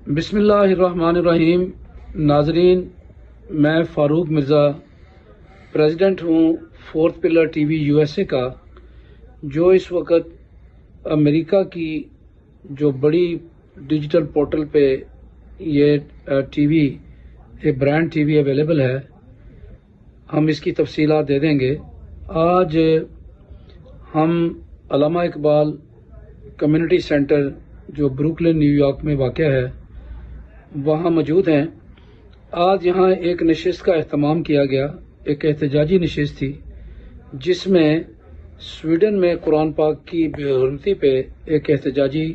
بسم اللہ الرحمن الرحیم۔ ناظرین، میں فاروق مرزا پریزیڈنٹ ہوں fourth pillar TV U S A اے کا، جو اس وقت امریکہ کی جو بڑی ڈیجیٹل پورٹل پہ یہ ٹی وی ایک برانڈ ٹی وی اویلیبل ہے۔ ہم اس کی تفصیلات دے دیں گے۔ آج ہم علامہ اقبال کمیونٹی سینٹر جو بروکلن نیو یارک میں واقع ہے وہاں موجود ہیں۔ آج یہاں ایک نشست کا اہتمام کیا گیا، ایک احتجاجی نشست تھی جس میں سویڈن میں قرآن پاک کی بے حرمتی پہ ایک احتجاجی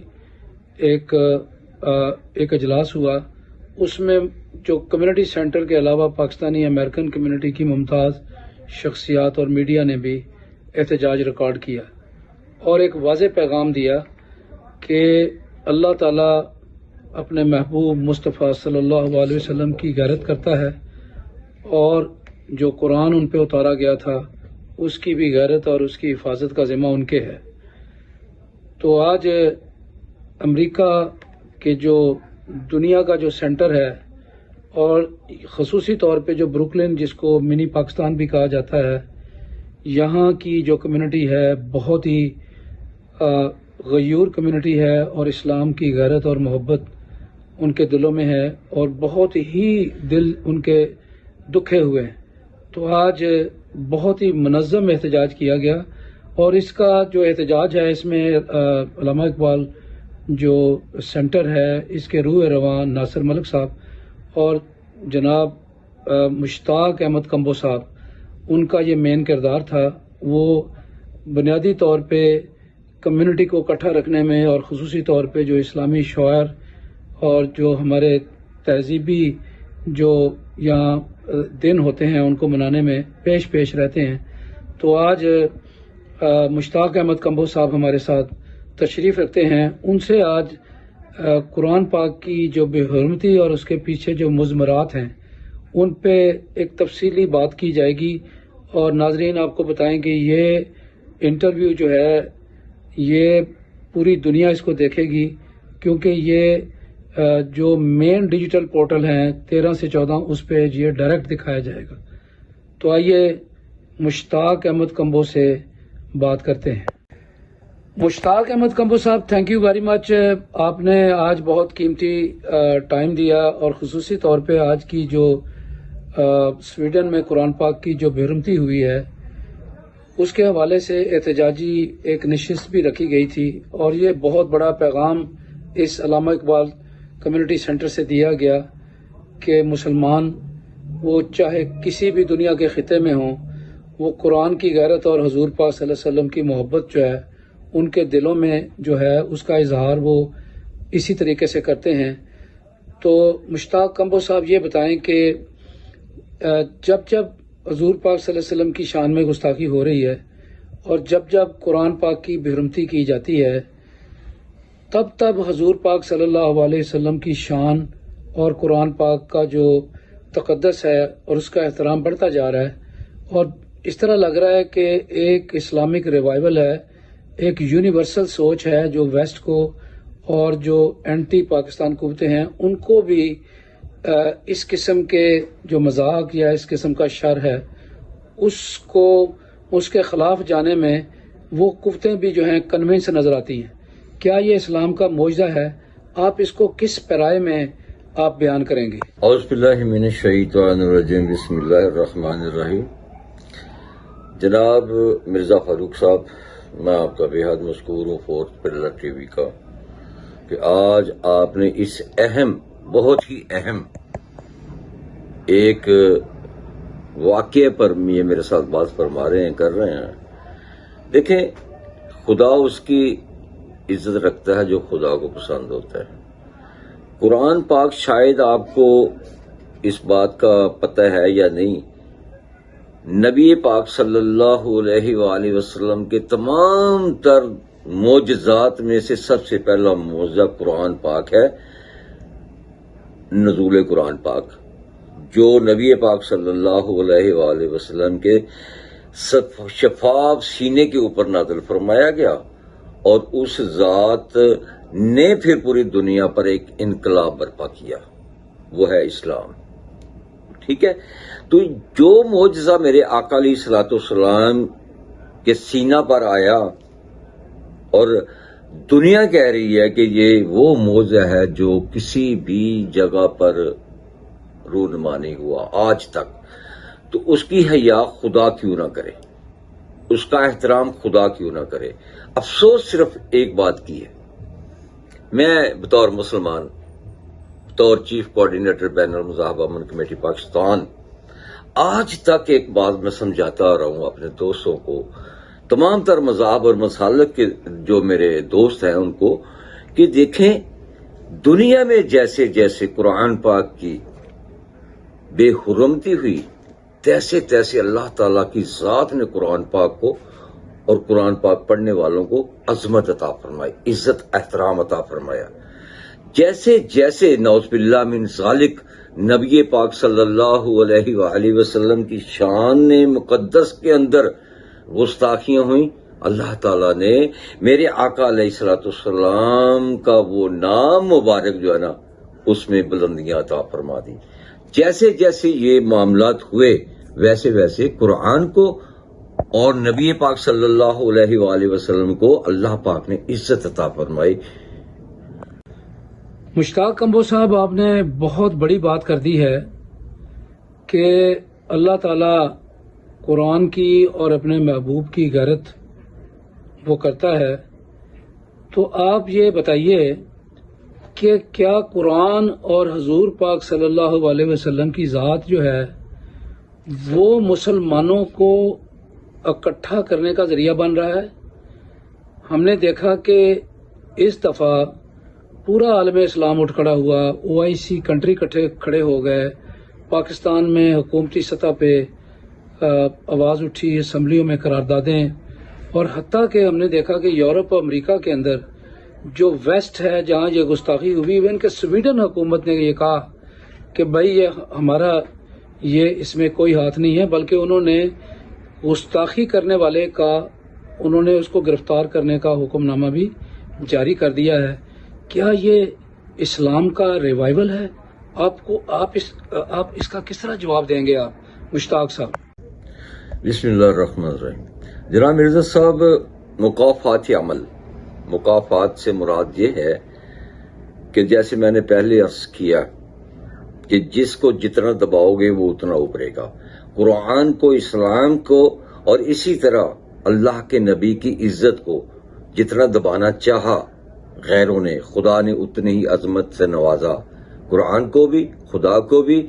ایک اجلاس ہوا۔ اس میں جو کمیونٹی سینٹر کے علاوہ پاکستانی امریکن کمیونٹی کی ممتاز شخصیات اور میڈیا نے بھی احتجاج ریکارڈ کیا اور ایک واضح پیغام دیا کہ اللہ تعالیٰ اپنے محبوب مصطفیٰ صلی اللہ علیہ وسلم کی غیرت کرتا ہے اور جو قرآن ان پہ اتارا گیا تھا اس کی بھی غیرت اور اس کی حفاظت کا ذمہ ان کے ہے۔ تو آج امریکہ کے جو دنیا کا جو سینٹر ہے اور خصوصی طور پہ جو بروکلن جس کو منی پاکستان بھی کہا جاتا ہے، یہاں کی جو کمیونٹی ہے بہت ہی غیور کمیونٹی ہے اور اسلام کی غیرت اور محبت ان کے دلوں میں ہے اور بہت ہی دل ان کے دکھے ہوئے ہیں۔ تو آج بہت ہی منظم احتجاج کیا گیا اور اس کا جو احتجاج ہے اس میں علامہ اقبال جو سینٹر ہے اس کے روح رواں ناصر ملک صاحب اور جناب مشتاق احمد کمبو صاحب، ان کا یہ مین کردار تھا۔ وہ بنیادی طور پہ کمیونٹی کو اکٹھا رکھنے میں اور خصوصی طور پہ جو اسلامی شعائر اور جو ہمارے تہذیبی جو یہاں دن ہوتے ہیں ان کو منانے میں پیش رہتے ہیں۔ تو آج مشتاق احمد کمبو صاحب ہمارے ساتھ تشریف رکھتے ہیں۔ ان سے آج قرآن پاک کی جو بے حرمتی اور اس کے پیچھے جو مضمرات ہیں ان پہ ایک تفصیلی بات کی جائے گی۔ اور ناظرین آپ کو بتائیں کہ یہ انٹرویو جو ہے یہ پوری دنیا اس کو دیکھے گی، کیونکہ یہ جو مین ڈیجیٹل پورٹل ہیں 13 سے 14 اس پہ یہ ڈائریکٹ دکھایا جائے گا۔ تو آئیے مشتاق احمد کمبو سے بات کرتے ہیں۔ مشتاق احمد کمبو صاحب، تھینک یو ویری مچ۔ آپ نے آج بہت قیمتی ٹائم دیا اور خصوصی طور پہ آج کی جو سویڈن میں قرآن پاک کی جو بے حرمتی ہوئی ہے اس کے حوالے سے احتجاجی ایک نشست بھی رکھی گئی تھی اور یہ بہت بڑا پیغام اس علامہ اقبال کمیونٹی سینٹر سے دیا گیا کہ مسلمان وہ چاہے کسی بھی دنیا کے خطے میں ہوں، وہ قرآن کی غیرت اور حضور پاک صلی اللہ علیہ وسلم کی محبت جو ہے ان کے دلوں میں جو ہے اس کا اظہار وہ اسی طریقے سے کرتے ہیں۔ تو مشتاق کمبو صاحب یہ بتائیں کہ جب حضور پاک صلی اللہ علیہ وسلم کی شان میں گستاخی ہو رہی ہے اور جب قرآن پاک کی بے حرمتی کی جاتی ہے تب حضور پاک صلی اللہ علیہ وسلم کی شان اور قرآن پاک کا جو تقدس ہے اور اس کا احترام بڑھتا جا رہا ہے اور اس طرح لگ رہا ہے کہ ایک اسلامک ریوائول ہے، ایک یونیورسل سوچ ہے جو ویسٹ کو اور جو اینٹی پاکستان قوتیں ہیں ان کو بھی اس قسم کے جو مذاق یا اس قسم کا شر ہے اس کے خلاف جانے میں وہ قوتیں بھی جو ہیں کنونس نظر آتی ہیں۔ کیا یہ اسلام کا معجزہ ہے؟ آپ اس کو کس پیرائے میں آپ بیان کریں گے؟ اعوذ باللہ من الشیطان الرجیم، بسم اللہ الرحمن الرحیم۔ جناب مرزا فاروق صاحب، میں آپ کا بے حد مشکور ہوں فورتھ پلر ٹی وی کا کہ آج آپ نے اس اہم، بہت ہی اہم ایک واقعے پر یہ میرے ساتھ بات فرما رہے ہیں، کر رہے ہیں۔ دیکھیں، خدا اس کی عزت رکھتا ہے جو خدا کو پسند ہوتا ہے۔ قرآن پاک، شاید آپ کو اس بات کا پتہ ہے یا نہیں، نبی پاک صلی اللہ علیہ وآلہ وسلم کے تمام تر معجزات میں سے سب سے پہلا معجزہ قرآن پاک ہے، نزول قرآن پاک، جو نبی پاک صلی اللہ علیہ وآلہ وسلم کے شفاف سینے کے اوپر نازل فرمایا گیا اور اس ذات نے پھر پوری دنیا پر ایک انقلاب برپا کیا، وہ ہے اسلام. ٹھیک ہے، تو جو معجزہ میرے آقا علیہ الصلوۃ والسلام کے سینہ پر آیا اور دنیا کہہ رہی ہے کہ یہ وہ معجزہ ہے جو کسی بھی جگہ پر رونما نہیں ہوا آج تک، تو اس کی حیا خدا کیوں نہ کرے، اس کا احترام خدا کیوں نہ کرے. افسوس صرف ایک بات کی ہے، میں بطور مسلمان، بطور چیف کوآرڈینیٹر بین المذاہب امن کمیٹی پاکستان، آج تک ایک بات میں سمجھاتا رہا ہوں اپنے دوستوں کو، تمام تر مذاہب اور مسالک کے جو میرے دوست ہیں ان کو، کہ دیکھیں دنیا میں جیسے جیسے قرآن پاک کی بے حرمتی ہوئی، تیسے تیسے اللہ تعالیٰ کی ذات نے قرآن پاک کو اور قرآن پاک پڑھنے والوں کو عظمت عطا فرمائی، عزت احترام عطا فرمایا. جیسے جیسے نعوذ باللہ من ذالک نبی پاک صلی اللہ علیہ وآلہ وسلم کی شان مقدس کے اندر گستاخیاں ہوئیں، اللہ تعالیٰ نے میرے آقا علیہ الصلوۃ والسلام کا وہ نام مبارک جو ہے نا اس میں بلندیاں عطا فرما دی. جیسے جیسے یہ معاملات ہوئے ویسے ویسے قرآن کو اور نبی پاک صلی اللہ علیہ وآلہ وسلم کو اللہ پاک نے عزت عطا فرمائی. مشتاق کمبو صاحب، آپ نے بہت بڑی بات کر دی ہے کہ اللہ تعالیٰ قرآن کی اور اپنے محبوب کی غیرت وہ کرتا ہے. تو آپ یہ بتائیے کہ کیا قرآن اور حضور پاک صلی اللہ علیہ وسلم کی ذات جو ہے وہ مسلمانوں کو اکٹھا کرنے کا ذریعہ بن رہا ہے؟ ہم نے دیکھا کہ اس دفعہ پورا عالم اسلام اٹھ کھڑا ہوا، OIC کنٹری کھڑے ہو گئے، پاکستان میں حکومتی سطح پہ آواز اٹھی، اسمبلیوں میں قراردادیں، اور حتیٰ کہ ہم نے دیکھا کہ یورپ اور امریکہ کے اندر جو ویسٹ ہے جہاں یہ گستاخی ہوئی، ایون کہ سویڈن حکومت نے یہ کہا کہ بھائی یہ ہمارا اس میں کوئی ہاتھ نہیں ہے، بلکہ انہوں نے گستاخی کرنے والے کا انہوں نے اس کو گرفتار کرنے کا حکم نامہ بھی جاری کر دیا ہے. کیا یہ اسلام کا ریوائول ہے؟ آپ اس کا کس طرح جواب دیں گے آپ مشتاق صاحب؟ بسم اللہ الرحمن الرحیم. جناب مرزا صاحب، مکافات عمل، مکافات سے مراد یہ ہے کہ جیسے میں نے پہلے عرض کیا کہ جس کو جتنا دباؤ گے وہ اتنا ابھرے گا. قرآن کو، اسلام کو اور اسی طرح اللہ کے نبی کی عزت کو جتنا دبانا چاہا غیروں نے، خدا نے اتنی ہی عظمت سے نوازا، قرآن کو بھی، خدا کو بھی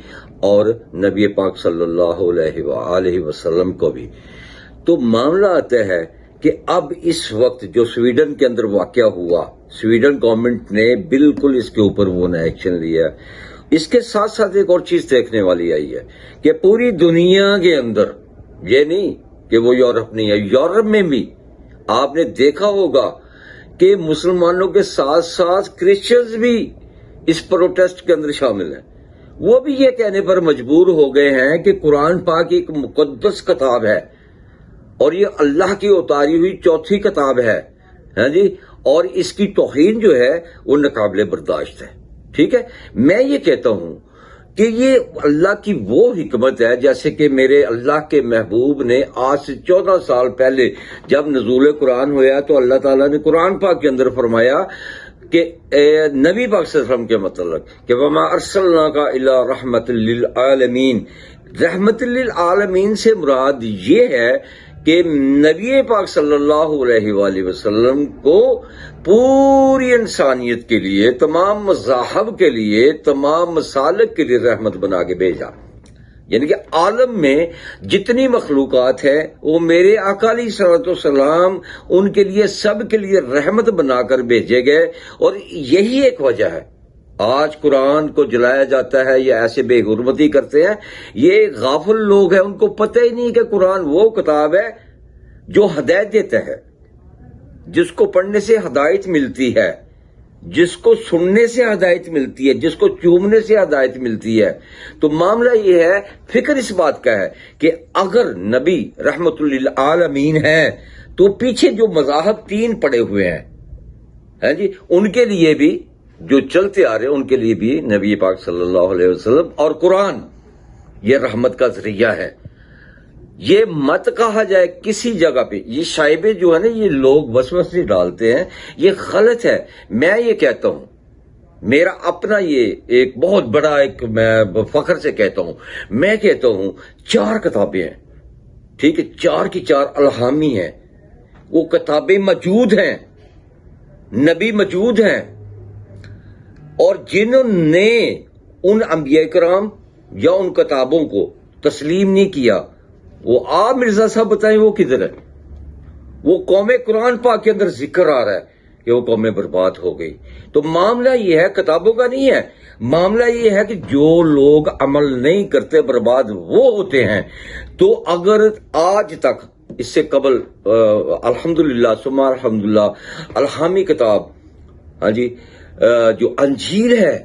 اور نبی پاک صلی اللہ علیہ وآلہ وسلم کو بھی. تو معاملہ آتا ہے کہ اب اس وقت جو سویڈن کے اندر واقعہ ہوا، سویڈن گورنمنٹ نے بالکل اس کے اوپر وہ نیا ایکشن لیا. اس کے ساتھ ساتھ ایک اور چیز دیکھنے والی آئی ہے کہ پوری دنیا کے اندر، یہ نہیں کہ وہ یورپ نہیں ہے، یورپ میں بھی آپ نے دیکھا ہوگا کہ مسلمانوں کے ساتھ ساتھ کرسچنز بھی اس پروٹیسٹ کے اندر شامل ہیں. وہ بھی یہ کہنے پر مجبور ہو گئے ہیں کہ قرآن پاک ایک مقدس کتاب ہے اور یہ اللہ کی اتاری ہوئی چوتھی کتاب ہے، ہاں جی، اور اس کی توہین جو ہے وہ ناقابل برداشت ہے. ٹھیک ہے، میں یہ کہتا ہوں کہ یہ اللہ کی وہ حکمت ہے، جیسے کہ میرے اللہ کے محبوب نے آج سے 14 سال پہلے جب نزول قرآن ہوا تو اللہ تعالیٰ نے قرآن پاک کے اندر فرمایا کہ نبی پاک صلی اللہ علیہ وسلم کے متعلق کہ وما ارسلناک الا رحمت للعالمین. رحمت للعالمین سے مراد یہ ہے کہ نبی پاک صلی اللہ علیہ وآلہ وسلم کو پوری انسانیت کے لیے، تمام مذاہب کے لیے، تمام مسالک کے لیے رحمت بنا کے بھیجا. یعنی کہ عالم میں جتنی مخلوقات ہے وہ میرے آقا علیہ الصلوۃ والسلام ان کے لیے، سب کے لیے رحمت بنا کر بھیجے گئے. اور یہی ایک وجہ ہے آج قرآن کو جلایا جاتا ہے یا ایسے بے حرمتی کرتے ہیں. یہ غافل لوگ ہیں، ان کو پتہ ہی نہیں کہ قرآن وہ کتاب ہے جو ہدایت دیتا ہے، جس کو پڑھنے سے ہدایت ملتی ہے. جس کو سننے سے ہدایت ملتی ہے، جس کو چومنے سے ہدایت ملتی ہے. تو معاملہ یہ ہے، فکر اس بات کا ہے کہ اگر نبی رحمت للعالمین ہے تو پیچھے جو مذاہب 3 پڑے ہوئے ہیں جی، ان کے لیے بھی جو چلتے آ رہے ہیں، ان کے لیے بھی نبی پاک صلی اللہ علیہ وسلم اور قرآن یہ رحمت کا ذریعہ ہے. یہ مت کہا جائے کسی جگہ پہ، یہ شائبے جو ہے نا، یہ لوگ وسوسے ڈالتے ہیں، یہ غلط ہے. میں یہ کہتا ہوں، میرا اپنا یہ ایک بہت بڑا ایک میں فخر سے کہتا ہوں، میں کہتا ہوں 4 کتابیں ہیں، ٹھیک ہے، 4 کی 4 الہامی ہیں. وہ کتابیں موجود ہیں، نبی موجود ہیں، اور جنہوں نے ان انبیاء کرام یا ان کتابوں کو تسلیم نہیں کیا، وہ آپ مرزا صاحب بتائیں وہ کدھر ہے؟ وہ قوم قرآن پاک کے اندر ذکر آ رہا ہے کہ وہ قوم برباد ہو گئی. تو معاملہ یہ ہے، کتابوں کا نہیں ہے، معاملہ یہ ہے کہ جو لوگ عمل نہیں کرتے برباد وہ ہوتے ہیں. تو اگر آج تک اس سے قبل الحمدللہ ثم الحمدللہ الہامی کتاب، ہاں جی، جو انجیل ہے،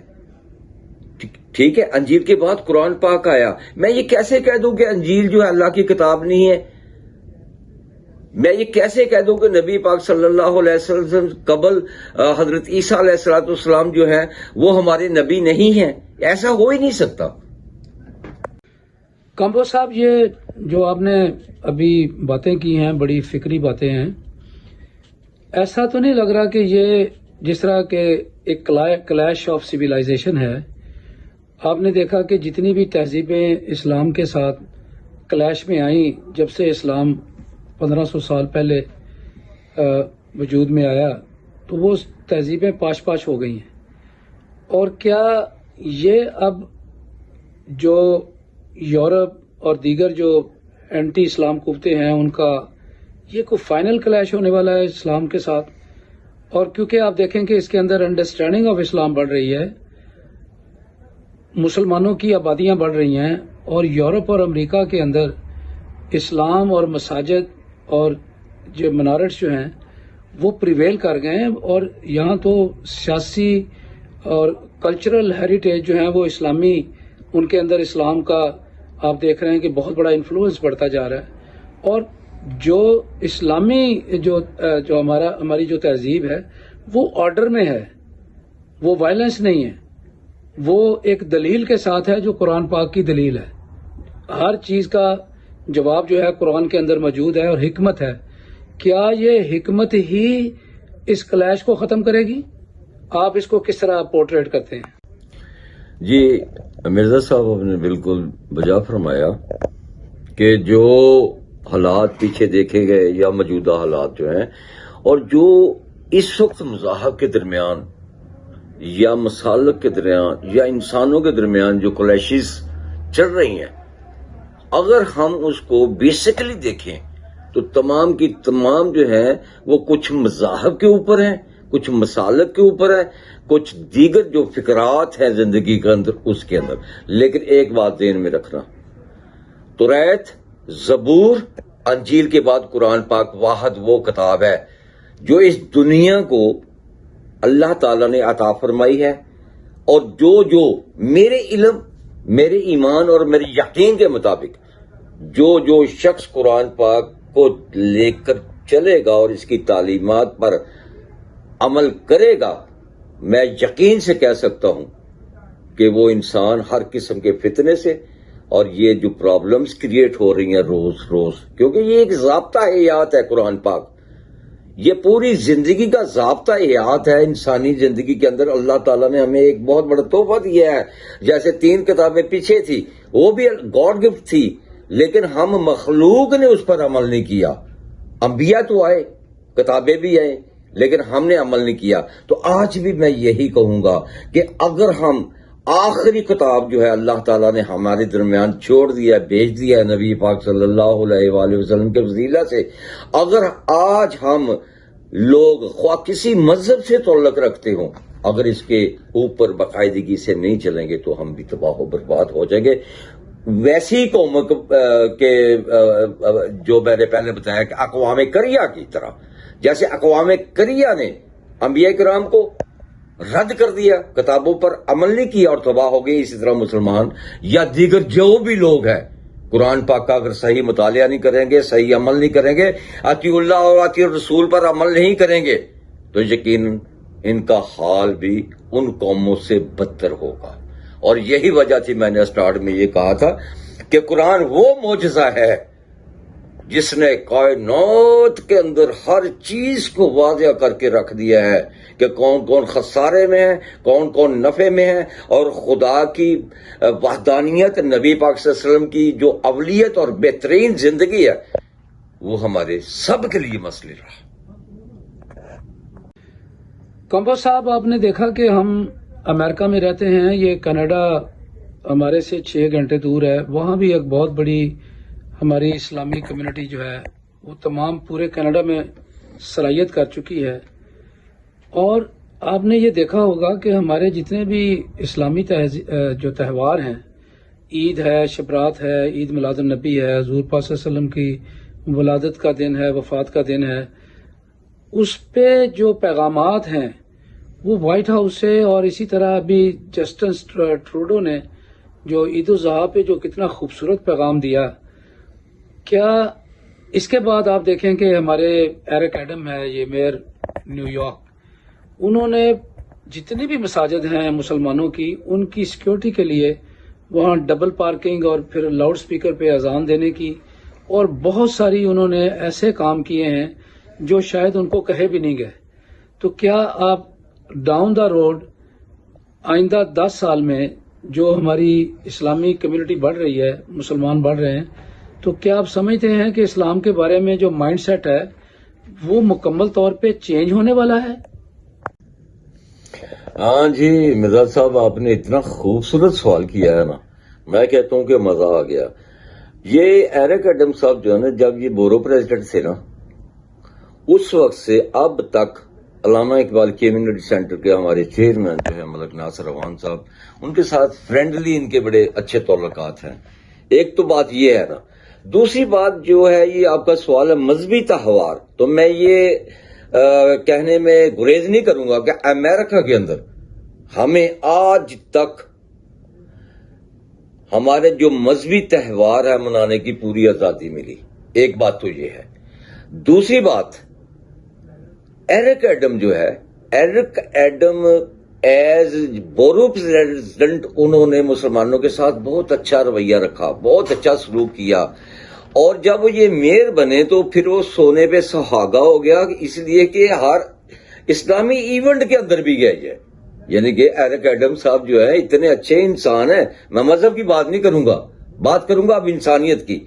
ٹھیک ہے، انجیل کے بعد قرآن پاک آیا. میں یہ کیسے کہہ دوں کہ انجیل جو ہے اللہ کی کتاب نہیں ہے؟ میں یہ کیسے کہہ دوں کہ نبی پاک صلی اللہ علیہ وسلم قبل حضرت عیسیٰ علیہ السلام جو ہے وہ ہمارے نبی نہیں ہیں؟ ایسا ہو ہی نہیں سکتا. کمبوز صاحب، یہ جو آپ نے ابھی باتیں کی ہیں بڑی فکری باتیں ہیں. ایسا تو نہیں لگ رہا کہ یہ جس طرح کہ ایک کلیش آف سویلائزیشن ہے؟ آپ نے دیکھا کہ جتنی بھی تہذیبیں اسلام کے ساتھ کلیش میں آئیں جب سے اسلام 1500 سال پہلے وجود میں آیا، تو وہ تہذیبیں پاش پاش ہو گئی ہیں. اور کیا یہ اب جو یورپ اور دیگر جو اینٹی اسلام قوتیں ہیں ان کا یہ کوئی فائنل کلیش ہونے والا ہے اسلام کے ساتھ؟ اور کیونکہ آپ دیکھیں کہ اس کے اندر انڈرسٹینڈنگ آف اسلام بڑھ رہی ہے، مسلمانوں کی آبادیاں بڑھ رہی ہیں، اور یورپ اور امریکہ کے اندر اسلام اور مساجد اور جو منارٹس جو ہیں وہ پریویل کر گئے ہیں، اور یہاں تو سیاسی اور کلچرل ہیریٹیج جو ہیں وہ اسلامی، ان کے اندر اسلام کا آپ دیکھ رہے ہیں کہ بہت بڑا انفلوئنس بڑھتا جا رہا ہے. اور جو اسلامی جو ہماری جو تہذیب ہے وہ آرڈر میں ہے، وہ وائلنس نہیں ہے، وہ ایک دلیل کے ساتھ ہے جو قرآن پاک کی دلیل ہے. ہر چیز کا جواب جو ہے قرآن کے اندر موجود ہے، اور حکمت ہے. کیا یہ حکمت ہی اس کلیش کو ختم کرے گی؟ آپ اس کو کس طرح پورٹریٹ کرتے ہیں؟ جی مرزا صاحب، آپ نے بالکل بجا فرمایا کہ جو حالات پیچھے دیکھے گئے یا موجودہ حالات جو ہیں، اور جو اس وقت مذاہب کے درمیان یا مسالک کے درمیان یا انسانوں کے درمیان جو کلیشز چل رہی ہیں، اگر ہم اس کو بیسیکلی دیکھیں تو تمام کی تمام جو ہیں وہ کچھ مذاہب کے اوپر ہیں، کچھ مسالک کے اوپر ہے، کچھ دیگر جو فکرات ہیں زندگی کے اندر اس کے اندر. لیکن ایک بات ذہن میں رکھنا، توریت، زبور، انجیل کے بعد قرآن پاک واحد وہ کتاب ہے جو اس دنیا کو اللہ تعالیٰ نے عطا فرمائی ہے. اور جو میرے علم، میرے ایمان اور میرے یقین کے مطابق جو شخص قرآن پاک کو لے کر چلے گا اور اس کی تعلیمات پر عمل کرے گا، میں یقین سے کہہ سکتا ہوں کہ وہ انسان ہر قسم کے فتنے سے اور یہ جو پرابلمز کریٹ ہو رہی ہیں روز، کیونکہ یہ ایک ضابطہ حیات ہے قرآن پاک، یہ پوری زندگی کا ضابطہ حیات ہے. انسانی زندگی کے اندر اللہ تعالیٰ نے ہمیں ایک بہت بڑا تحفہ دیا ہے. جیسے 3 کتابیں پیچھے تھی، وہ بھی گاڈ گفٹ تھی، لیکن ہم مخلوق نے اس پر عمل نہیں کیا. انبیاء تو آئے، کتابیں بھی آئیں، لیکن ہم نے عمل نہیں کیا. تو آج بھی میں یہی کہوں گا کہ اگر ہم آخری کتاب جو ہے اللہ تعالیٰ نے ہمارے درمیان چھوڑ دیا، بھیج دیا ہے نبی پاک صلی اللہ علیہ وآلہ وسلم کے وسیلہ سے، اگر آج ہم لوگ خواہ کسی مذہب سے تعلق رکھتے ہوں، اگر اس کے اوپر باقاعدگی سے نہیں چلیں گے تو ہم بھی تباہ و برباد ہو جائیں گے. ویسی قوم کے جو میں نے پہلے بتایا کہ اقوام کریہ کی طرح، جیسے اقوام کریہ نے انبیاء کرام کو رد کر دیا، کتابوں پر عمل نہیں کیا اور تباہ ہو گئے. اسی طرح مسلمان یا دیگر جو بھی لوگ ہیں قرآن پاک کا اگر صحیح مطالعہ نہیں کریں گے، صحیح عمل نہیں کریں گے، اطیع اللہ اور اطیع الرسول پر عمل نہیں کریں گے، تو یقیناً ان کا حال بھی ان قوموں سے بدتر ہوگا. اور یہی وجہ تھی میں نے سٹارٹ میں یہ کہا تھا کہ قرآن وہ معجزہ ہے جس نے کائنات کے اندر ہر چیز کو واضح کر کے رکھ دیا ہے کہ کون کون خسارے میں ہے، کون کون نفع میں ہے، اور خدا کی وحدانیت، نبی پاک صلی اللہ علیہ وسلم کی جو اولیت اور بہترین زندگی ہے وہ ہمارے سب کے لیے مسئلہ رہا. کمبو صاحب، آپ نے دیکھا کہ ہم امریکہ میں رہتے ہیں، یہ کینیڈا ہمارے سے 6 گھنٹے دور ہے. وہاں بھی ایک بہت بڑی ہماری اسلامی کمیونٹی جو ہے وہ تمام پورے کینیڈا میں صلاحیت کر چکی ہے. اور آپ نے یہ دیکھا ہوگا کہ ہمارے جتنے بھی اسلامی جو تہوار ہیں، عید ہے، شبرات ہے، عید میلاد النبی ہے، حضور پاک صلی اللہ علیہ وسلم کی ولادت کا دن ہے، وفات کا دن ہے، اس پہ جو پیغامات ہیں وہ وائٹ ہاؤس سے، اور اسی طرح ابھی جسٹن ٹروڈو نے جو عید الاضحیٰ پہ جو کتنا خوبصورت پیغام دیا. کیا اس کے بعد آپ دیکھیں کہ ہمارے ایرک ایڈم ہے، یہ میئر نیو یارک، انہوں نے جتنی بھی مساجد ہیں مسلمانوں کی، ان کی سیکیورٹی کے لیے وہاں ڈبل پارکنگ اور پھر لاؤڈ سپیکر پہ اذان دینے کی، اور بہت ساری انہوں نے ایسے کام کیے ہیں جو شاید ان کو کہے بھی نہیں گئے. تو کیا آپ ڈاؤن دا روڈ آئندہ 10 سال میں جو ہماری اسلامی کمیونٹی بڑھ رہی ہے، مسلمان بڑھ رہے ہیں، تو کیا آپ سمجھتے ہیں کہ اسلام کے بارے میں جو مائنڈ سیٹ ہے وہ مکمل طور پہ چینج ہونے والا ہے؟ ہاں جی مرزا صاحب، آپ نے اتنا خوبصورت سوال کیا ہے نا، میں کہتا ہوں کہ مزہ آ گیا. یہ ایرک ایڈم صاحب جو ہے نا، جب یہ بورو پریزیڈنٹ تھے نا، اس وقت سے اب تک علامہ اقبال کمیونٹی سینٹر کے ہمارے چیئرمین جو ہے ملک ناصر اوان صاحب، ان کے ساتھ فرینڈلی ان کے بڑے اچھے تعلقات ہیں. ایک تو بات یہ ہے نا. دوسری بات جو ہے، یہ آپ کا سوال ہے مذہبی تہوار، تو میں یہ کہنے میں گریز نہیں کروں گا کہ امریکہ کے اندر ہمیں آج تک ہمارے جو مذہبی تہوار ہے منانے کی پوری آزادی ملی. ایک بات تو یہ ہے. دوسری بات، ایرک ایڈم جو ہے، Eric Adam as borough president, انہوں نے مسلمانوں کے ساتھ بہت اچھا رویہ رکھا، بہت اچھا سلوک کیا. اور جب وہ یہ میئر بنے تو پھر وہ سونے پہ سہاگا ہو گیا، اس لیے کہ ہر اسلامی ایونٹ کے اندر بھی گئے ہے. یعنی کہ ایرک ایڈم صاحب جو ہے اتنے اچھے انسان ہیں. میں مذہب کی بات نہیں کروں گا، بات کروں گا اب انسانیت کی،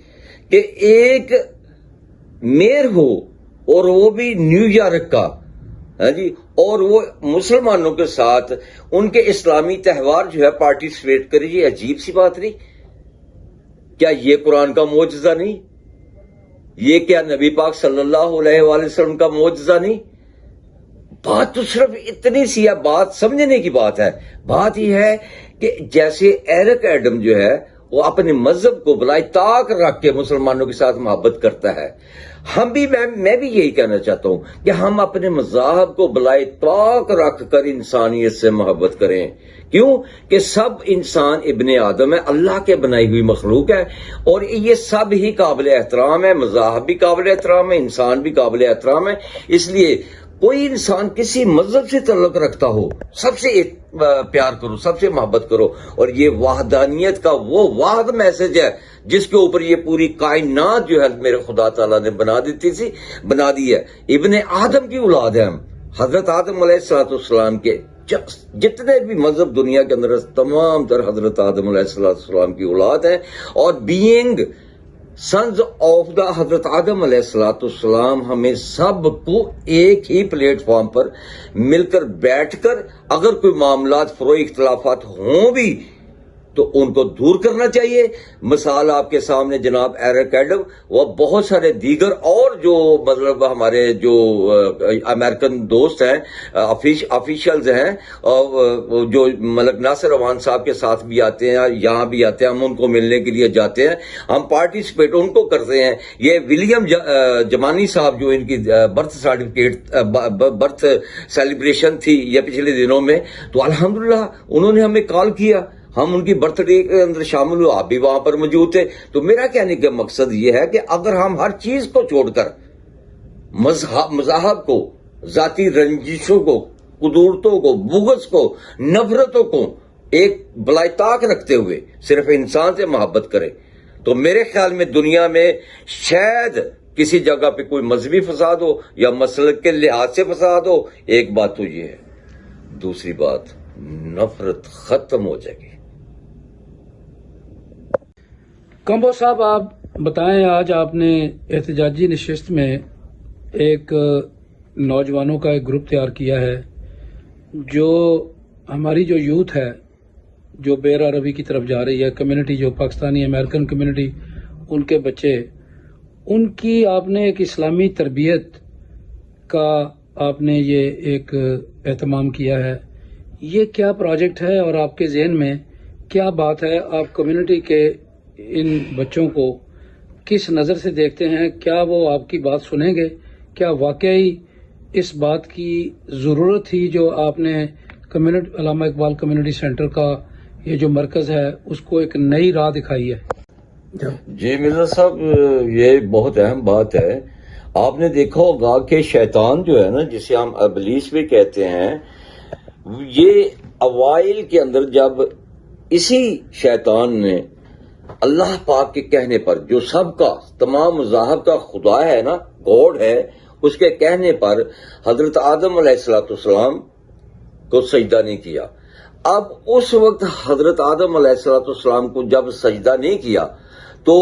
کہ ایک میئر ہو اور وہ بھی نیو یارک کا، ہاں جی، اور وہ مسلمانوں کے ساتھ ان کے اسلامی تہوار جو ہے پارٹیسپیٹ کرے. یہ عجیب سی بات نہیں؟ کیا یہ قرآن کا معجزہ نہیں؟ یہ کیا نبی پاک صلی اللہ علیہ وآلہ وسلم کا معجزہ نہیں؟ بات تو صرف اتنی سی ہے، بات سمجھنے کی بات ہے. بات یہ ہے کہ جیسے ایرک ایڈم جو ہے وہ اپنے مذہب کو بلائے طاق رکھ کے مسلمانوں کے ساتھ محبت کرتا ہے، ہم بھی میں بھی یہی کہنا چاہتا ہوں کہ ہم اپنے مذاہب کو بلائے طاق رکھ کر انسانیت سے محبت کریں. کیوں کہ سب انسان ابن آدم ہے، اللہ کے بنائی ہوئی مخلوق ہے، اور یہ سب ہی قابل احترام ہے. مذاہب بھی قابل احترام ہے، انسان بھی قابل احترام ہے. اس لیے کوئی انسان کسی مذہب سے تعلق رکھتا ہو، سب سے پیار کرو، سب سے محبت کرو. اور یہ وحدانیت کا وہ واحد میسج ہے جس کے اوپر یہ پوری کائنات جو ہے میرے خدا تعالیٰ نے بنا دی ہے. ابن آدم کی اولاد ہے ہم، حضرت آدم علیہ السلام کے جتنے بھی مذہب دنیا کے اندر تمام تر حضرت آدم علیہ السلام کی اولاد ہیں. اور بینگ سنز آف دا حضرت آدم علیہ السلام، ہمیں سب کو ایک ہی پلیٹ فارم پر مل کر بیٹھ کر اگر کوئی معاملات فروئی اختلافات ہوں بھی تو ان کو دور کرنا چاہیے. مثال آپ کے سامنے جناب ایرک ایڈم و بہت سارے دیگر اور جو مطلب ہمارے جو امریکن دوست ہیں، آفیشلز ہیں، اور جو ملک ناصر عوان صاحب کے ساتھ بھی آتے ہیں، یہاں بھی آتے ہیں، ہم ان کو ملنے کے لیے جاتے ہیں، ہم پارٹیسپیٹ ان کو کرتے ہیں. یہ ولیم جمانی صاحب جو ان کی برتھ سرٹیفکیٹ برتھ سیلیبریشن تھی یہ پچھلے دنوں میں، تو الحمدللہ انہوں نے ہمیں کال کیا، ہم ان کی برتھ ڈے کے اندر شامل ہوئے، آپ بھی وہاں پر موجود تھے. تو میرا کہنے کا مقصد یہ ہے کہ اگر ہم ہر چیز کو چھوڑ کر مذاہب کو، ذاتی رنجشوں کو، قدورتوں کو، بغض کو، نفرتوں کو ایک بالائے طاق رکھتے ہوئے صرف انسان سے محبت کریں، تو میرے خیال میں دنیا میں شاید کسی جگہ پہ کوئی مذہبی فساد ہو یا مسلک کے لحاظ سے فساد ہو. ایک بات تو یہ ہے، دوسری بات نفرت ختم ہو جائے گی. کمبو صاحب، آپ بتائیں، آج آپ نے احتجاجی نشست میں ایک نوجوانوں کا ایک گروپ تیار کیا ہے جو ہماری جو یوتھ ہے جو بیر عربی کی طرف جا رہی ہے، کمیونٹی جو پاکستانی امریکن کمیونٹی، ان کے بچے، ان کی آپ نے ایک اسلامی تربیت کا آپ نے یہ ایک اہتمام کیا ہے. یہ کیا پروجیکٹ ہے اور آپ کے ذہن میں کیا بات ہے؟ آپ کمیونٹی کے ان بچوں کو کس نظر سے دیکھتے ہیں؟ کیا وہ آپ کی بات سنیں گے؟ کیا واقعی اس بات کی ضرورت تھی جو آپ نے کمیونٹی علامہ اقبال کمیونٹی سینٹر کا یہ جو مرکز ہے اس کو ایک نئی راہ دکھائی ہے؟ جی مرزا صاحب، یہ بہت اہم بات ہے. آپ نے دیکھا ہوگا کہ شیطان جو ہے نا، جسے ہم ابلیس بھی کہتے ہیں، یہ اوائل کے اندر جب اسی شیطان نے اللہ پاک کے کہنے پر، جو سب کا تمام مذاہب کا خدا ہے نا، گاڈ ہے، اس کے کہنے پر حضرت آدم علیہ السلام کو سجدہ نہیں کیا. اب اس وقت حضرت آدم علیہ السلام کو جب سجدہ نہیں کیا تو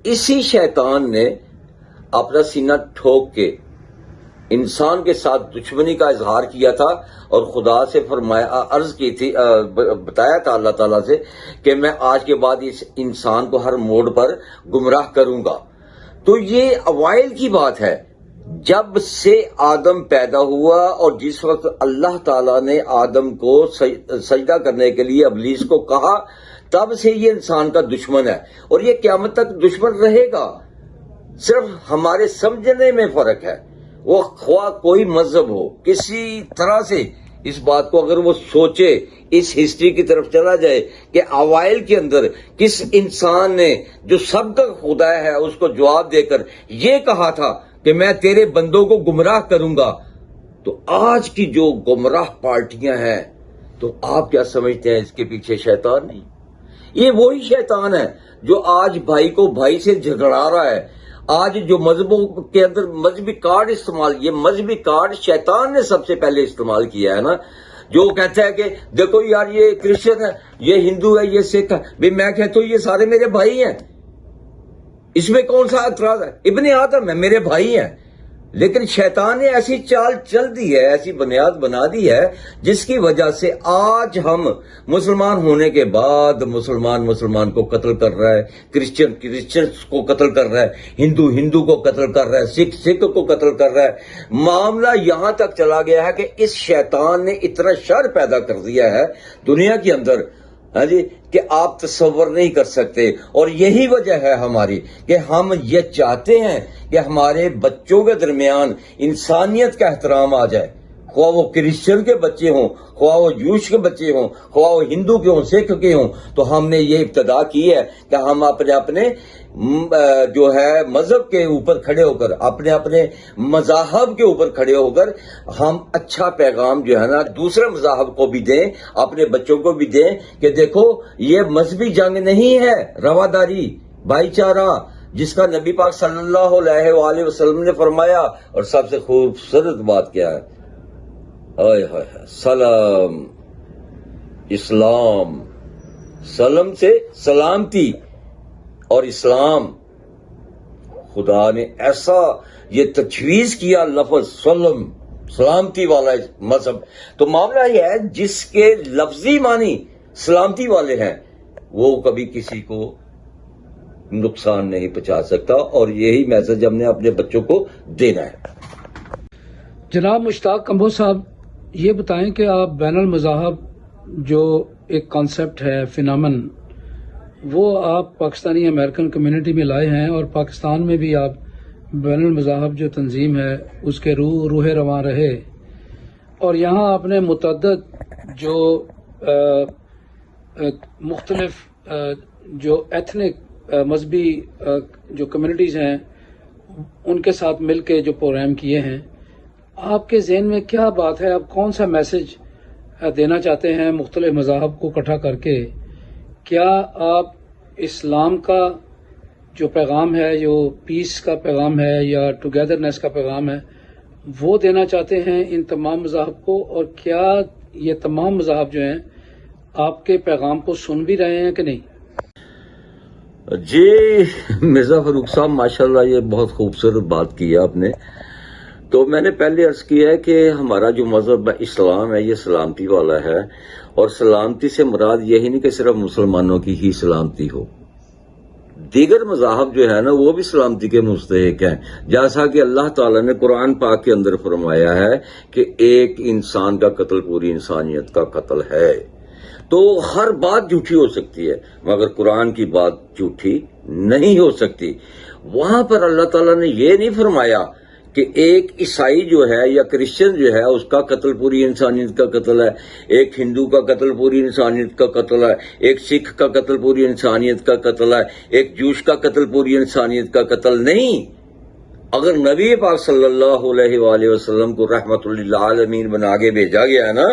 اسی شیطان نے اپنا سینہ ٹھوک کے انسان کے ساتھ دشمنی کا اظہار کیا تھا اور خدا سے فرمایا، عرض کی تھی، بتایا تھا اللہ تعالیٰ سے کہ میں آج کے بعد اس انسان کو ہر موڑ پر گمراہ کروں گا. تو یہ اوائل کی بات ہے، جب سے آدم پیدا ہوا اور جس وقت اللہ تعالیٰ نے آدم کو سجدہ کرنے کے لیے ابلیس کو کہا، تب سے یہ انسان کا دشمن ہے اور یہ قیامت تک دشمن رہے گا. صرف ہمارے سمجھنے میں فرق ہے. وہ خواہ کوئی مذہب ہو، کسی طرح سے اس بات کو اگر وہ سوچے، اس ہسٹری کی طرف چلا جائے کہ اوائل کے اندر کس انسان نے جو سب کا خدا ہے اس کو جواب دے کر یہ کہا تھا کہ میں تیرے بندوں کو گمراہ کروں گا. تو آج کی جو گمراہ پارٹیاں ہیں، تو آپ کیا سمجھتے ہیں اس کے پیچھے شیطان نہیں؟ یہ وہی شیطان ہے جو آج بھائی کو بھائی سے جھگڑا رہا ہے. آج جو مذہبوں کے اندر مذہبی کارڈ استعمال، یہ مذہبی کارڈ شیطان نے سب سے پہلے استعمال کیا ہے نا، جو کہتا ہے کہ دیکھو یار یہ کرسچن ہے، یہ ہندو ہے، یہ سکھ ہے. بھی میں کہتا ہوں یہ سارے میرے بھائی ہیں، اس میں کون سا اعتراض ہے؟ ابن آدم ہے، میرے بھائی ہیں. لیکن شیطان نے ایسی چال چل دی ہے، ایسی بنیاد بنا دی ہے جس کی وجہ سے آج ہم مسلمان ہونے کے بعد مسلمان کو قتل کر رہا ہے، کرسچن کو قتل کر رہا ہے، ہندو کو قتل کر رہا ہے، سکھ کو قتل کر رہا ہے. معاملہ یہاں تک چلا گیا ہے کہ اس شیطان نے اتنا شر پیدا کر دیا ہے دنیا کے اندر، ہاں جی، کہ آپ تصور نہیں کر سکتے. اور یہی وجہ ہے ہماری کہ ہم یہ چاہتے ہیں کہ ہمارے بچوں کے درمیان انسانیت کا احترام آ جائے، خواہ وہ کرسچن کے بچے ہوں، خواہ وہ جوش کے بچے ہوں، خواہ وہ ہندو کے ہوں، سکھ کے ہوں. تو ہم نے یہ ابتدا کی ہے کہ ہم اپنے جو ہے مذہب کے اوپر کھڑے ہو کر، اپنے مذاہب کے اوپر کھڑے ہو کر ہم اچھا پیغام جو ہے نا دوسرے مذاہب کو بھی دیں، اپنے بچوں کو بھی دیں کہ دیکھو یہ مذہبی جنگ نہیں ہے، رواداری، بھائی چارہ، جس کا نبی پاک صلی اللہ علیہ وآلہ وسلم نے فرمایا. اور سب سے خوبصورت بات کیا ہے؟ سلام، اسلام، سلم سے سلامتی، اور اسلام، خدا نے ایسا یہ تجویز کیا لفظ سلم، سلامتی والا مذہب. تو معاملہ یہ ہے جس کے لفظی معنی سلامتی والے ہیں وہ کبھی کسی کو نقصان نہیں پہنچا سکتا، اور یہی میسج ہم نے اپنے بچوں کو دینا ہے۔ جناب مشتاق کمبو صاحب، یہ بتائیں کہ آپ بین المذاہب جو ایک کانسیپٹ ہے، فینامن، وہ آپ پاکستانی امریکن کمیونٹی میں لائے ہیں، اور پاکستان میں بھی آپ بین المذاہب جو تنظیم ہے اس کے روح رواں رہے، اور یہاں آپ نے متعدد جو مختلف جو ایتھنک مذہبی جو کمیونٹیز ہیں ان کے ساتھ مل کے جو پروگرام کیے ہیں، آپ کے ذہن میں کیا بات ہے؟ آپ کون سا میسج دینا چاہتے ہیں مختلف مذاہب کو اکٹھا کر کے؟ کیا آپ اسلام کا جو پیغام ہے، جو پیس کا پیغام ہے یا ٹوگیدرنیس کا پیغام ہے، وہ دینا چاہتے ہیں ان تمام مذاہب کو؟ اور کیا یہ تمام مذاہب جو ہیں آپ کے پیغام کو سن بھی رہے ہیں کہ نہیں؟ جی مرزا فاروق صاحب، ماشاءاللہ یہ بہت خوبصورت بات کی ہے آپ نے۔ تو میں نے پہلے عرض کیا ہے کہ ہمارا جو مذہب اسلام ہے یہ سلامتی والا ہے، اور سلامتی سے مراد یہی نہیں کہ صرف مسلمانوں کی ہی سلامتی ہو، دیگر مذاہب جو ہے نا وہ بھی سلامتی کے مستحق ہیں، جیسا کہ اللہ تعالیٰ نے قرآن پاک کے اندر فرمایا ہے کہ ایک انسان کا قتل پوری انسانیت کا قتل ہے۔ تو ہر بات جھوٹی ہو سکتی ہے مگر قرآن کی بات جھوٹی نہیں ہو سکتی۔ وہاں پر اللہ تعالیٰ نے یہ نہیں فرمایا کہ ایک عیسائی جو ہے یا کرسچن جو ہے اس کا قتل پوری انسانیت کا قتل ہے، ایک ہندو کا قتل پوری انسانیت کا قتل ہے، ایک سکھ کا قتل پوری انسانیت کا قتل ہے، ایک جوش کا قتل پوری انسانیت کا قتل نہیں۔ اگر نبی پاک صلی اللہ علیہ وآلہ وسلم کو رحمت للعالمین بنا کے بھیجا گیا ہے نا،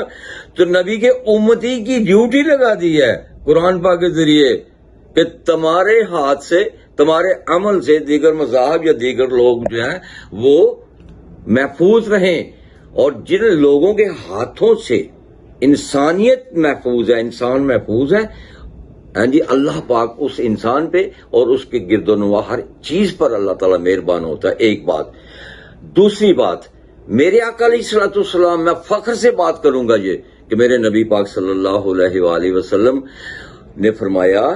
تو نبی کے امتی کی ڈیوٹی لگا دی ہے قرآن پاک کے ذریعے کہ تمہارے ہاتھ سے، تمہارے عمل سے دیگر مذاہب یا دیگر لوگ جو ہیں وہ محفوظ رہیں، اور جن لوگوں کے ہاتھوں سے انسانیت محفوظ ہے، انسان محفوظ ہے، ہاں جی، اللہ پاک اس انسان پہ اور اس کے گرد و نواح ہر چیز پر اللہ تعالیٰ مہربان ہوتا ہے۔ ایک بات۔ دوسری بات، میرے آقا علیہ الصلوۃ والسلام، میں فخر سے بات کروں گا یہ کہ میرے نبی پاک صلی اللہ علیہ وآلہ وسلم نے فرمایا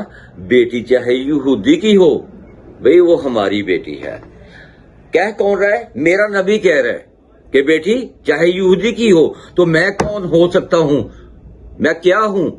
بیٹی چاہے یہودی کی ہو، بھئی وہ ہماری بیٹی ہے۔ کہہ کون رہا ہے؟ میرا نبی کہہ رہا ہے کہ بیٹی چاہے یہودی کی ہو، تو میں کون ہو سکتا ہوں؟ میں کیا ہوں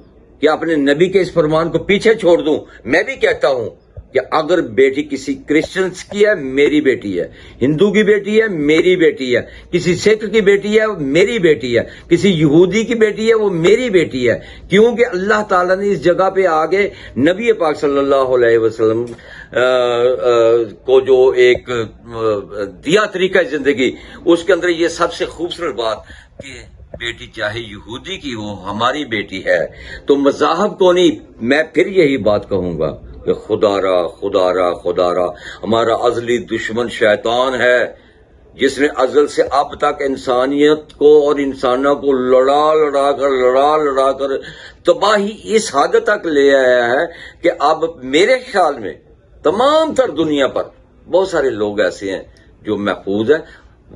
کہ اپنے نبی کے اس فرمان کو پیچھے چھوڑ دوں؟ میں بھی کہتا ہوں کہ اگر بیٹی کسی کرسچنز کی ہے، میری بیٹی ہے، ہندو کی بیٹی ہے، میری بیٹی ہے، کسی سکھ کی بیٹی ہے، میری بیٹی ہے، کسی یہودی کی بیٹی ہے، وہ میری بیٹی ہے، کیونکہ اللہ تعالیٰ نے اس جگہ پہ آگے نبی پاک صلی اللہ علیہ وسلم کو جو ایک دیا طریقہ زندگی، اس کے اندر یہ سب سے خوبصورت بات کہ بیٹی چاہے یہودی کی ہو، ہماری بیٹی ہے۔ تو مذاہب کو نہیں، میں پھر یہی بات کہوں گا کہ خدا را ہمارا ازلی دشمن شیطان ہے، جس نے ازل سے اب تک انسانیت کو اور انسانوں کو لڑا کر تباہی اس حد تک لے آیا ہے کہ اب میرے خیال میں تمام تر دنیا پر بہت سارے لوگ ایسے ہیں جو محفوظ ہیں،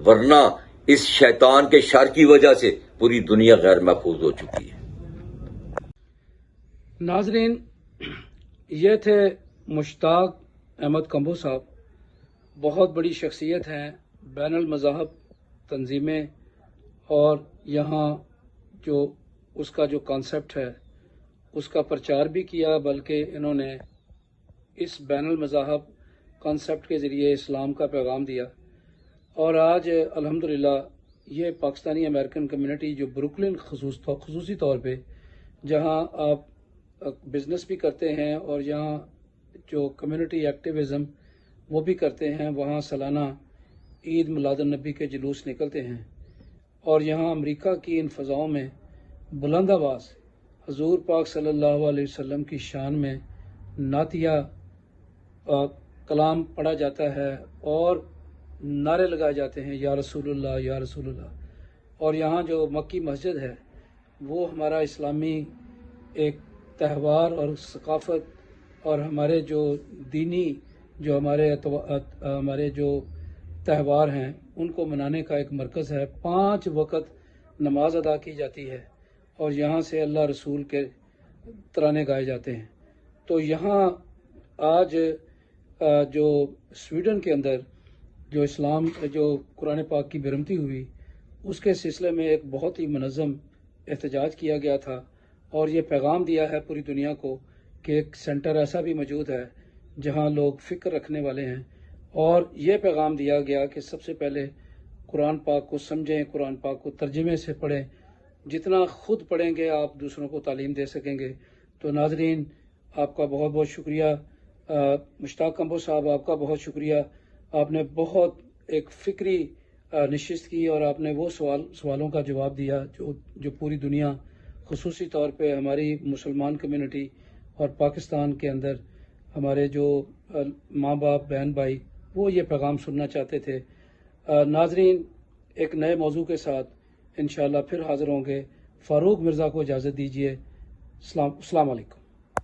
ورنہ اس شیطان کے شر کی وجہ سے پوری دنیا غیر محفوظ ہو چکی ہے۔ ناظرین، یہ تھے مشتاق احمد کمبو صاحب، بہت بڑی شخصیت ہیں، بین المذاہب تنظیمیں اور یہاں جو اس کا جو کانسیپٹ ہے اس کا پرچار بھی کیا، بلکہ انہوں نے اس بین المذاہب کانسیپٹ کے ذریعے اسلام کا پیغام دیا۔ اور آج الحمدللہ یہ پاکستانی امریکن کمیونٹی جو بروکلن خصوصی طور پہ، جہاں آپ بزنس بھی کرتے ہیں اور یہاں جو کمیونٹی ایکٹیویزم وہ بھی کرتے ہیں، وہاں سالانہ عید میلاد النبی کے جلوس نکلتے ہیں، اور یہاں امریکہ کی ان فضاؤں میں بلند آواز حضور پاک صلی اللہ علیہ وسلم کی شان میں نعتیہ کلام پڑھا جاتا ہے اور نعرے لگائے جاتے ہیں، یا رسول اللہ یا رسول اللہ۔ اور یہاں جو مکی مسجد ہے وہ ہمارا اسلامی ایک تہوار اور ثقافت اور ہمارے جو دینی جو ہمارے جو تہوار ہیں ان کو منانے کا ایک مرکز ہے۔ 5 وقت نماز ادا کی جاتی ہے اور یہاں سے اللہ رسول کے ترانے گائے جاتے ہیں۔ تو یہاں آج جو سویڈن کے اندر جو قرآن پاک کی برہمتی ہوئی، اس کے سلسلے میں ایک بہت ہی منظم احتجاج کیا گیا تھا، اور یہ پیغام دیا ہے پوری دنیا کو کہ ایک سینٹر ایسا بھی موجود ہے جہاں لوگ فکر رکھنے والے ہیں، اور یہ پیغام دیا گیا کہ سب سے پہلے قرآن پاک کو سمجھیں، قرآن پاک کو ترجمے سے پڑھیں، جتنا خود پڑھیں گے آپ دوسروں کو تعلیم دے سکیں گے۔ تو ناظرین، آپ کا بہت بہت شکریہ، مشتاق کمبو صاحب آپ کا بہت شکریہ، آپ نے بہت ایک فکری نشست کی، اور آپ نے وہ سوالوں کا جواب دیا جو پوری دنیا، خصوصی طور پہ ہماری مسلمان کمیونٹی اور پاکستان کے اندر ہمارے جو ماں باپ، بہن بھائی، وہ یہ پیغام سننا چاہتے تھے۔ ناظرین، ایک نئے موضوع کے ساتھ انشاءاللہ پھر حاضر ہوں گے۔ فاروق مرزا کو اجازت دیجیے۔ السلام علیکم۔